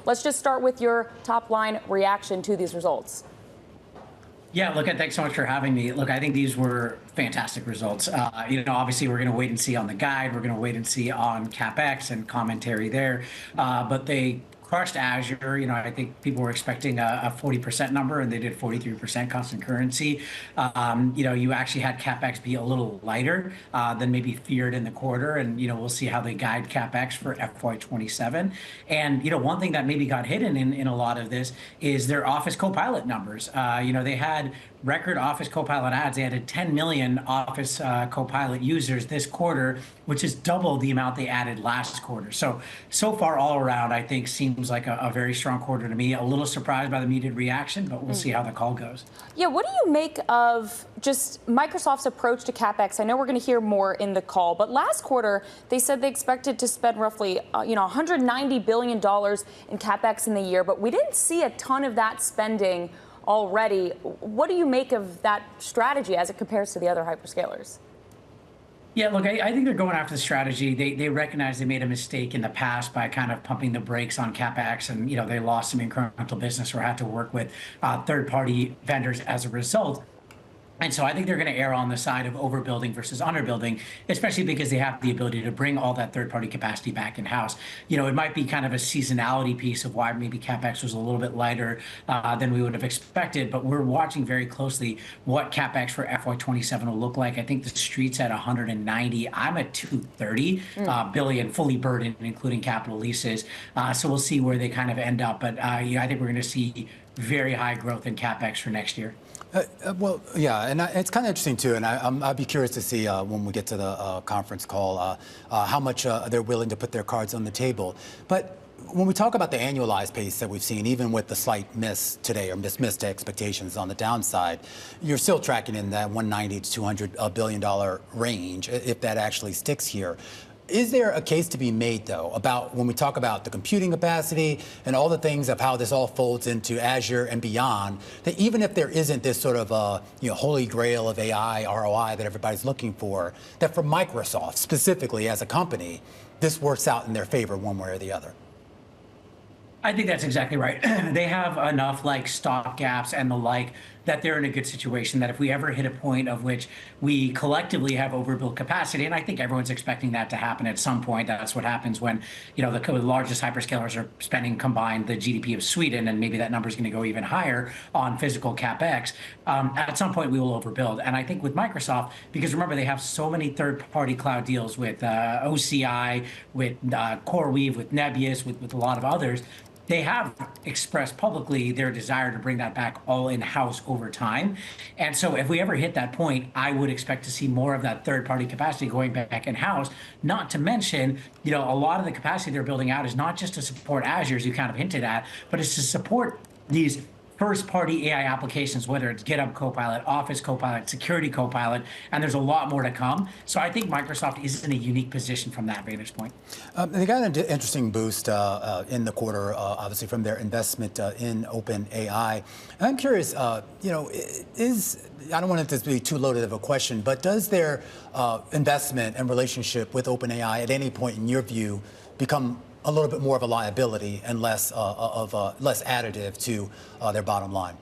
Let's just start with your top line reaction to these results. Yeah, look, thanks so much for having me. Look, I think these were fantastic results. Obviously, we're going to wait and see on the guide. We're going to wait and see on Capex and commentary there. But they crushed Azure. I think people were expecting a 40% number, and they did 43% constant currency. You actually had Capex be a little lighter than maybe feared in the quarter, and we'll see how they guide Capex for FY27. And one thing that maybe got hidden in a lot of this is their Office Copilot numbers. They had record Office Copilot ads. They added 10 million Office Copilot users this quarter, which is double the amount they added last quarter. So far, all around, I think seems like a very strong quarter to me. A little surprised by the muted reaction, but we'll see how the call goes. Yeah, what do you make of just Microsoft's approach to Capex? I know we're going to hear more in the call, but last quarter, they said they expected to spend roughly $190 billion in Capex in the year, but we didn't see a ton of that spending already. What do you make of that strategy as it compares to the other hyperscalers? Yeah, look, I think they're going after the strategy. They recognize they made a mistake in the past by kind of pumping the brakes on Capex, and they lost some incremental business or had to work with third-party vendors as a result. And so I think they're going to err on the side of overbuilding versus underbuilding, especially because they have the ability to bring all that third-party capacity back in-house. It might be kind of a seasonality piece of why maybe Capex was a little bit lighter than we would have expected, but we're watching very closely what Capex for FY27 will look like. I think the street's at 190. I'm at 230 billion, fully burdened, including capital leases. So we'll see where they kind of end up. But I think we're going to see very high growth in Capex for next year. Well, yeah, and it's kind of interesting, too, and I'd be curious to see when we get to the conference call how much they're willing to put their cards on the table. But when we talk about the annualized pace that we've seen, even with the slight miss today or missed expectations on the downside, you're still tracking in that $190 to $200 billion range, if that actually sticks here. Is there a case to be made, though, about when we talk about the computing capacity and all the things of how this all folds into Azure and beyond, that even if there isn't this sort of holy grail of AI ROI that everybody's looking for, that for Microsoft specifically as a company, this works out in their favor one way or the other? I think that's exactly right. They have enough stock gaps and the that they're in a good situation that if we ever hit a point of which we collectively have overbuilt capacity, and I think everyone's expecting that to happen at some point. That's what happens when the largest hyperscalers are spending combined the GDP of Sweden, and maybe that number is going to go even higher on physical Capex. At some point we will overbuild. And I think with Microsoft, because remember they have so many third-party cloud deals with OCI, with CoreWeave, with Nebius, with a lot of others, they have expressed publicly their desire to bring that back all in-house over time. And so if we ever hit that point, I would expect to see more of that third-party capacity going back in-house, not to mention, a lot of the capacity they're building out is not just to support Azure, as you kind of hinted at, but it's to support these first-party AI applications, whether it's GitHub Copilot, Office Copilot, Security Copilot, and there's a lot more to come. So I think Microsoft is in a unique position from that vantage point. They got an interesting boost in the quarter, obviously, from their investment in OpenAI. I'm curious, I don't want it to be too loaded of a question, but does their investment and relationship with OpenAI at any point, in your view, become a little bit more of a liability and less additive to their bottom line?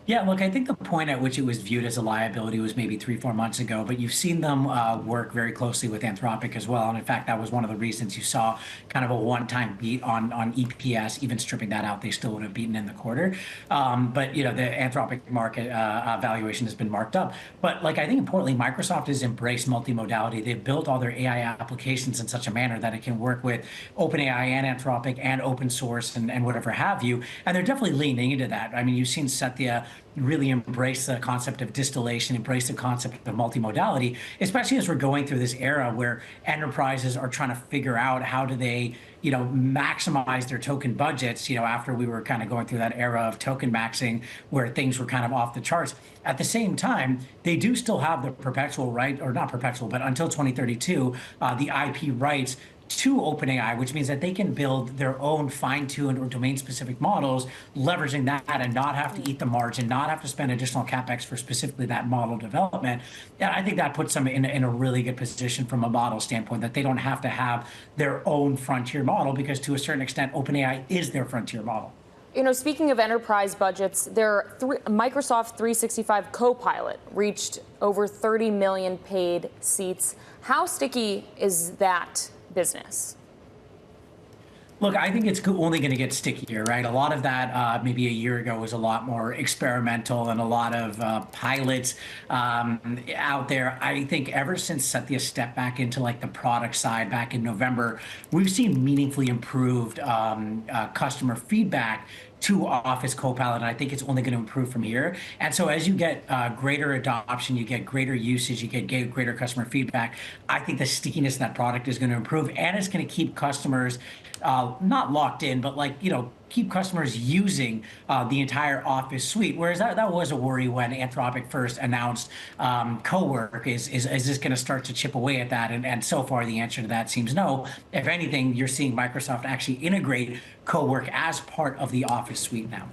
Yeah, look, I think the point at which it was viewed as a liability was maybe 3-4 months ago, but you've seen them work very closely with Anthropic as well. And in fact, that was one of the reasons you saw kind of a one-time beat on EPS. Even stripping that out, they still would have beaten in the quarter. But the Anthropic market valuation has been marked up. But I think importantly, Microsoft has embraced multimodality. They've built all their AI applications in such a manner that it can work with OpenAI and Anthropic and open source and whatever have you. And they're definitely leaning into that. I mean, you've seen Satya really embrace the concept of distillation, embrace the concept of multimodality, especially as we're going through this era where enterprises are trying to figure out how do they, maximize their token budgets, after we were kind of going through that era of token maxing where things were kind of off the charts. At the same time, they do still have the perpetual right, or not perpetual, but until 2032, the IP rights to OpenAI, which means that they can build their own fine-tuned or domain-specific models, leveraging that and not have to eat the margin, not have to spend additional capex for specifically that model development. And I think that puts them in a really good position from a model standpoint, that they don't have to have their own frontier model, because to a certain extent, OpenAI is their frontier model. Speaking of enterprise budgets, Microsoft 365 Copilot reached over 30 million paid seats. How sticky is that business? Look, I think it's only going to get stickier, right? A lot of that maybe a year ago was a lot more experimental and a lot of pilots out there. I think ever since Satya stepped back into like the product side back in November, we've seen meaningfully improved customer feedback to Office Copilot, and I think it's only going to improve from here. And so as you get greater adoption, you get greater usage, you get greater customer feedback, I think the stickiness of that product is going to improve, and it's going to keep customers not locked in, but keep customers using the entire Office suite. Whereas that was a worry when Anthropic first announced co-work. Is this going to start to chip away at that? And so far, the answer to that seems no. If anything, you're seeing Microsoft actually integrate co-work as part of the Office suite now.